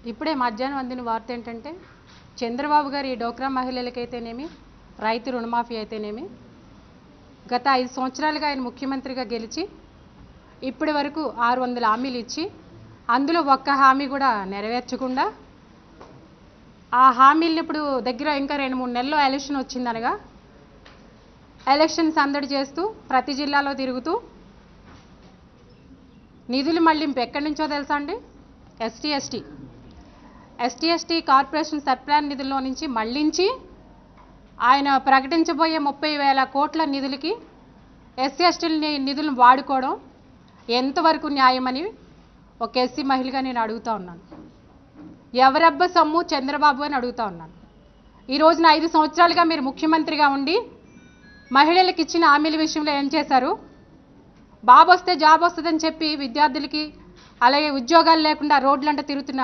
ఇప్పుడే మధ్యాహ్నం అందిన వార్త ఏంటంటే చంద్రబాబు గారు ఈ డోక్రా మహిళలకైతేనేమి రైతు రుణమాఫీ అయితేనేమి గత 5 సంవత్సరాలుగా ఆయన ముఖ్యమంత్రిగా గెలిచి ఇప్పటి వరకు 600 హామీలు ఇచ్చి అందులో ఒక్క హామీ కూడా నెరవేర్చకుండా ఆ హామీలను ఇప్పుడు దగ్గర ఇంకా 2-3 నెలల్లో ఎలక్షన్ వచ్చిందనగా ఎలక్షన్ సందడి చేస్తూ ప్రతి జిల్లాలో తిరుగుతూ నిధులు మళ్లింపు ఎక్కడి నుంచో తెలుసా అండి? ఎస్టీ ఎస్టీ కార్పొరేషన్ సబ్ప్లాన్ నిధుల్లో నుంచి మళ్లించి ఆయన ప్రకటించబోయే 30,000 కోట్ల నిధులకి ఎస్సీ ఎస్టీల నిధులను వాడుకోవడం ఎంతవరకు న్యాయమని ఒక ఎస్సీ మహిళగా నేను అడుగుతా ఉన్నాను. ఎవరబ్బ సొమ్ము చంద్రబాబు అని అడుగుతా ఉన్నాను. ఈ రోజున 5 సంవత్సరాలుగా మీరు ముఖ్యమంత్రిగా ఉండి మహిళలకు ఇచ్చిన హామీల విషయంలో ఏం చేశారు? బాబు వస్తే జాబ్ వస్తుందని చెప్పి విద్యార్థులకి అలాగే ఉద్యోగాలు లేకుండా రోడ్లంట తిరుగుతున్న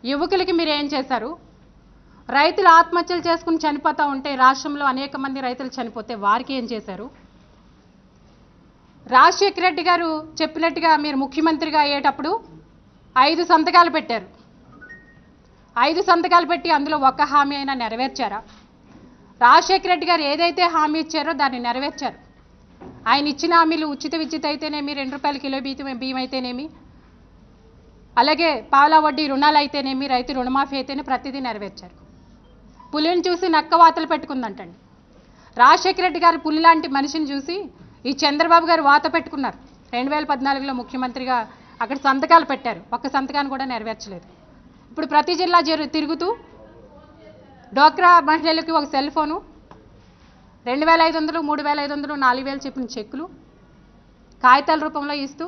యువకులకి మీరు ఏం చేశారు? రైతులు ఆత్మహత్యలు చేసుకుని చనిపోతూ ఉంటే రాష్ట్రంలో అనేక మంది రైతులు చనిపోతే వారికి ఏం చేశారు? రాజశేఖర రెడ్డి గారు చెప్పినట్టుగా మీరు ముఖ్యమంత్రిగా అయ్యేటప్పుడు 5 సంతకాలు పెట్టారు. 5 సంతకాలు పెట్టి అందులో ఒక్క హామీ అయినా నెరవేర్చారా? రాజశేఖర రెడ్డి గారు ఏదైతే హామీ ఇచ్చారో దాన్ని నెరవేర్చారు. ఆయన ఇచ్చిన హామీలు ఉచిత విద్యుత్ అయితేనేమి, 2 రూపాయల కిలో బియ్యం అయితేనేమి, అలాగే పావలా వడ్డీ రుణాలు అయితేనేమి, రైతు రుణమాఫీ అయితేనే ప్రతిదీ నెరవేర్చారు. పులిని చూసి నక్క వాతలు పెట్టుకుందంటండి. రాజశేఖర రెడ్డి గారు పులి లాంటి మనిషిని చూసి ఈ చంద్రబాబు గారు వాత పెట్టుకున్నారు. 2014లో ముఖ్యమంత్రిగా అక్కడ సంతకాలు పెట్టారు. ఒక్క సంతకాన్ని కూడా నెరవేర్చలేదు. ఇప్పుడు ప్రతి జిల్లా తిరుగుతూ డోక్రా మహిళలకి ఒక సెల్ ఫోను, 2,500, 3,500, 4,000 చెప్పిన చెక్కులు కాగితాల రూపంలో ఇస్తూ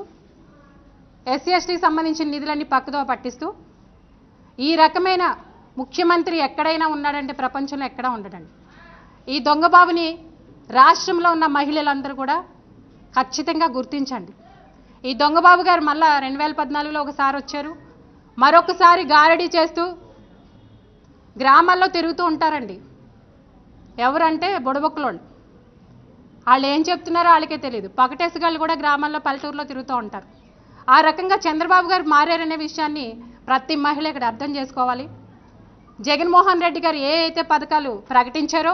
ఎస్సీ ఎస్టీకి సంబంధించిన నిధులన్నీ పక్కదో పట్టిస్తూ ఈ రకమైన ముఖ్యమంత్రి ఎక్కడైనా ఉన్నాడంటే ప్రపంచంలో ఎక్కడా ఉండడండి. ఈ దొంగబాబుని రాష్ట్రంలో ఉన్న మహిళలందరూ కూడా ఖచ్చితంగా గుర్తించండి. ఈ దొంగబాబు గారు మళ్ళా 2014లో ఒకసారి వచ్చారు, మరొకసారి గారడీ చేస్తూ గ్రామాల్లో తిరుగుతూ ఉంటారండి. ఎవరంటే బుడబొక్కలోళ్ళు. వాళ్ళు ఏం చెప్తున్నారో వాళ్ళకే తెలియదు. పకటేసుగాళ్ళు కూడా గ్రామాల్లో పల్లెటూరులో తిరుగుతూ ఉంటారు. ఆ రకంగా చంద్రబాబు గారు మారారనే విషయాన్ని ప్రతి మహిళ ఇక్కడ అర్థం చేసుకోవాలి. జగన్మోహన్ రెడ్డి గారు ఏ అయితే పథకాలు ప్రకటించారో,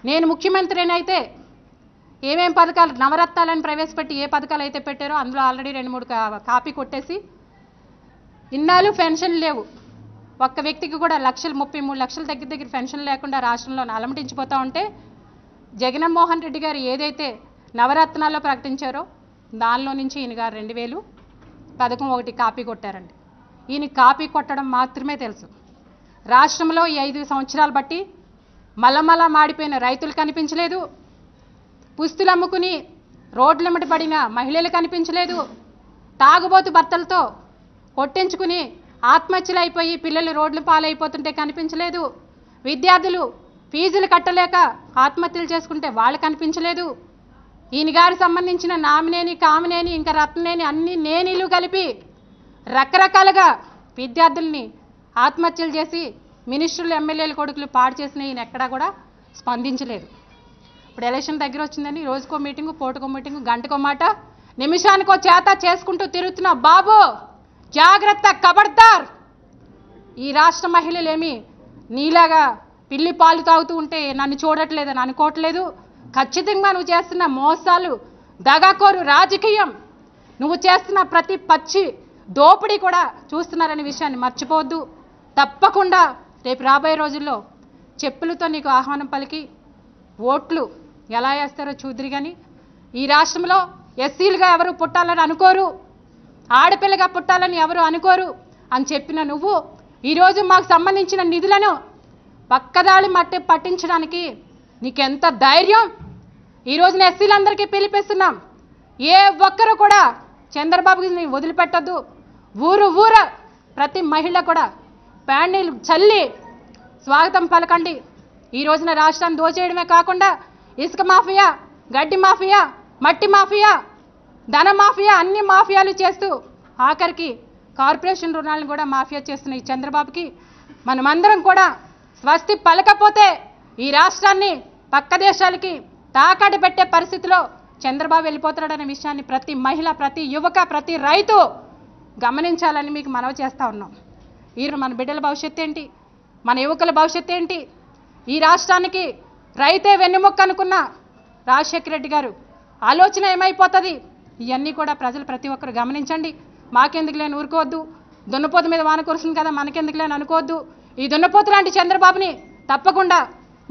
నేను ముఖ్యమంత్రినైతే ఏమేం పథకాలు నవరత్నాలను ప్రవేశపెట్టి ఏ పథకాలు అయితే పెట్టారో అందులో ఆల్రెడీ 2-3 కాపీ కొట్టేసి ఇన్నాళ్ళు పెన్షన్ లేవు. ఒక్క వ్యక్తికి కూడా 33 లక్షల దగ్గర పెన్షన్ లేకుండా రాష్ట్రంలో అలమటించిపోతూ ఉంటే జగన్మోహన్ రెడ్డి గారు ఏదైతే నవరత్నాల్లో ప్రకటించారో దానిలో నుంచి ఈయన గారు 2,000 పథకం ఒకటి కాపీ కొట్టారండి. ఈయన కాపీ కొట్టడం మాత్రమే తెలుసు. రాష్ట్రంలో ఈ 5 సంవత్సరాలు బట్టి మలమల మాడిపోయిన రైతులు కనిపించలేదు, పుస్తులు అమ్ముకుని రోడ్లెమ్మటి పడిన మహిళలు కనిపించలేదు, తాగుబోతు భర్తలతో కొట్టించుకుని ఆత్మహత్యలు అయిపోయి పిల్లలు రోడ్లు పాలైపోతుంటే కనిపించలేదు, విద్యార్థులు ఫీజులు కట్టలేక ఆత్మహత్యలు చేసుకుంటే వాళ్ళు కనిపించలేదు. ఈయన గారికి సంబంధించిన నామినేని, కామినేని, ఇంకా రత్నేని అన్ని నేనీలు కలిపి రకరకాలుగా విద్యార్థుల్ని ఆత్మహత్యలు చేసి మినిస్టర్లు, ఎమ్మెల్యేల కొడుకులు పాడు చేసిన ఈయన ఎక్కడా కూడా స్పందించలేదు. ఇప్పుడు ఎలక్షన్ దగ్గర వచ్చిందని రోజుకో మీటింగు, పూటకో మీటింగు, గంటకో మాట, నిమిషానికో చేత చేసుకుంటూ తిరుగుతున్న బాబు జాగ్రత్త, ఖబర్దార్. ఈ రాష్ట్ర మహిళలేమి నీలాగా పిల్లి పాలు తాగుతూ ఉంటే నన్ను చూడట్లేదని అనుకోవట్లేదు. ఖచ్చితంగా నువ్వు చేస్తున్న మోసాలు, దగాకోరు రాజకీయం, నువ్వు చేస్తున్న ప్రతి పచ్చి దోపిడీ కూడా చూస్తున్నారనే విషయాన్ని మర్చిపోవద్దు. తప్పకుండా రేపు రాబోయే రోజుల్లో చెప్పులతో నీకు ఆహ్వానం పలికి ఓట్లు ఎలా వేస్తారో చూద్దరు. కానీ ఈ రాష్ట్రంలో ఎస్సీలుగా ఎవరు పుట్టాలని అనుకోరు, ఆడపిల్లగా పుట్టాలని ఎవరు అనుకోరు అని చెప్పిన నువ్వు ఈరోజు మాకు సంబంధించిన నిధులను పక్కదాಳಿ పట్టించడానికి నీకెంత ధైర్యం? ఈరోజున ఎస్సీలందరికీ పిలిపిస్తున్నాం, ఏ ఒక్కరు కూడా చంద్రబాబుని వదిలిపెట్టద్దు. ఊరు ప్రతి మహిళ కూడా ప్యాండీలు చల్లి స్వాగతం పలకండి. ఈ రోజున రాష్ట్రాన్ని దోచేయడమే కాకుండా ఇసుక మాఫియా, గడ్డి మాఫియా, మట్టి మాఫియా, ధన మాఫియా, అన్ని మాఫియాలు చేస్తూ ఆఖరికి కార్పొరేషన్ రుణాలను కూడా మాఫియా చేస్తున్న ఈ చంద్రబాబుకి మనమందరం కూడా స్వస్తి పలకపోతే ఈ రాష్ట్రాన్ని పక్క దేశాలకి తాకట్టు పెట్టే పరిస్థితిలో చంద్రబాబు వెళ్ళిపోతున్నాడనే విషయాన్ని ప్రతి మహిళ, ప్రతి యువక, ప్రతి రైతు గమనించాలని మీకు మనవి చేస్తూ ఉన్నాం. మన బిడ్డల భవిష్యత్తు ఏంటి, మన యువకుల భవిష్యత్తు ఏంటి? ఈ రాష్ట్రానికి రైతే వెన్నెముక్క అనుకున్న రాజశేఖర రెడ్డి గారు ఆలోచన ఏమైపోతుంది? ఇవన్నీ కూడా ప్రజలు ప్రతి ఒక్కరు గమనించండి. మాకెందుకు లేని ఊరుకోవద్దు, దున్నపోతు మీద వాన కురుస్తుంది కదా మనకెందుకు లేని అనుకోవద్దు. ఈ దున్నపోతు లాంటి చంద్రబాబుని తప్పకుండా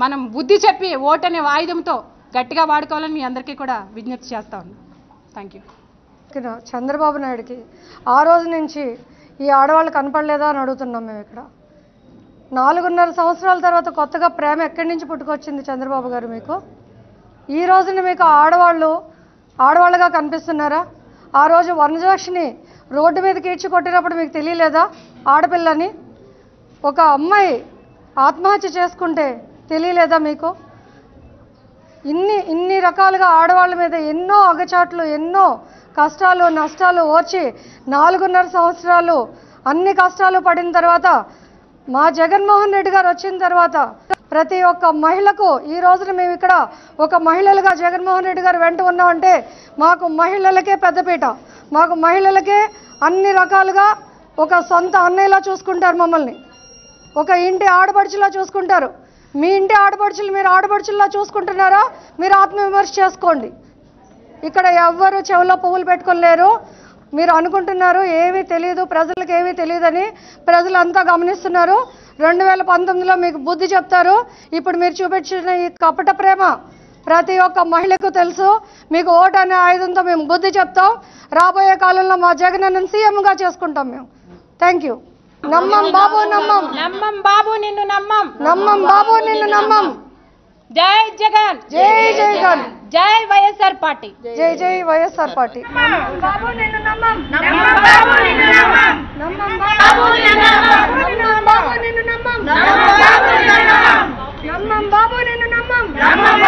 మనం బుద్ధి చెప్పి ఓటనే ఆయుధంతో గట్టిగా వాడుకోవాలని మీ అందరికీ కూడా విజ్ఞప్తి చేస్తా ఉన్నాను. Thank you. చంద్రబాబు నాయుడుకి ఆ రోజు నుంచి ఈ ఆడవాళ్ళు కనపడలేదా అని అడుగుతున్నాం మేము. ఇక్కడ 4.5 సంవత్సరాల తర్వాత కొత్తగా ప్రేమ ఎక్కడి నుంచి పుట్టుకొచ్చింది చంద్రబాబు గారు మీకు? ఈ రోజున మీకు ఆడవాళ్ళుగా కనిపిస్తున్నారా? ఆ రోజు వనజాక్షిని రోడ్డు మీదకి ఈడ్చి కొట్టినప్పుడు మీకు తెలియలేదా ఆడపిల్లని? ఒక అమ్మాయి ఆత్మహత్య చేసుకుంటే తెలియలేదా మీకు? ఇన్ని రకాలుగా ఆడవాళ్ళ మీద ఎన్నో అగచాట్లు, ఎన్నో కష్టాలు నష్టాలు ఓర్చి 4.5 సంవత్సరాలు అన్ని కష్టాలు పడిన తర్వాత మా జగన్మోహన్ రెడ్డి గారు వచ్చిన తర్వాత ప్రతి ఒక్క మహిళకు ఈ రోజున మేము ఇక్కడ ఒక మహిళలుగా జగన్మోహన్ రెడ్డి గారు వెంట ఉన్నామంటే మాకు మహిళలకే పెద్దపీట, మాకు మహిళలకే అన్ని రకాలుగా ఒక సొంత అన్నయ్యలా చూసుకుంటారు మమ్మల్ని, ఒక ఇంటి ఆడపడుచులా చూసుకుంటారు. మీ ఇంటి ఆడపడుచులు మీరు ఆడపడుచుల్లా చూసుకుంటున్నారా? మీరు ఆత్మవిమర్శ చేసుకోండి. ఇక్కడ ఎవ్వరు చెవులో పువ్వులు పెట్టుకోలేరు. మీరు అనుకుంటున్నారు ఏమీ తెలియదు, ప్రజలకు ఏమీ తెలియదని. ప్రజలంతా గమనిస్తున్నారు. 2019లో మీకు బుద్ధి చెప్తారు. ఇప్పుడు మీరు చూపించిన ఈ కపట ప్రేమ ప్రతి ఒక్క మహిళకు తెలుసు. మీకు ఓటు అనే ఆయుధంతో మేము బుద్ధి చెప్తాం. రాబోయే కాలంలో మా జగనన్నను సీఎంగా చేసుకుంటాం మేము. Thank you. నమ్మం బాబు, నమ్మం. నమ్మం బాబు, నిన్ను నమ్మం. నమ్మం బాబు, నిన్ను నమ్మం. జై జగన్, జై జగన్, జై వైఎస్ఆర్ పార్టీ, జై జై వైఎస్ఆర్ పార్టీ. బాబు నిన్ను నమ్మం, నమ్మం బాబు నిన్ను నమ్మం, నమ్మం బాబు నిన్ను నమ్మం, నమ్మం బాబు నిన్ను నమ్మం, నమ్మం బాబు నిన్ను నమ్మం, నమ్మం బాబు నిన్ను నమ్మం, నమ్మం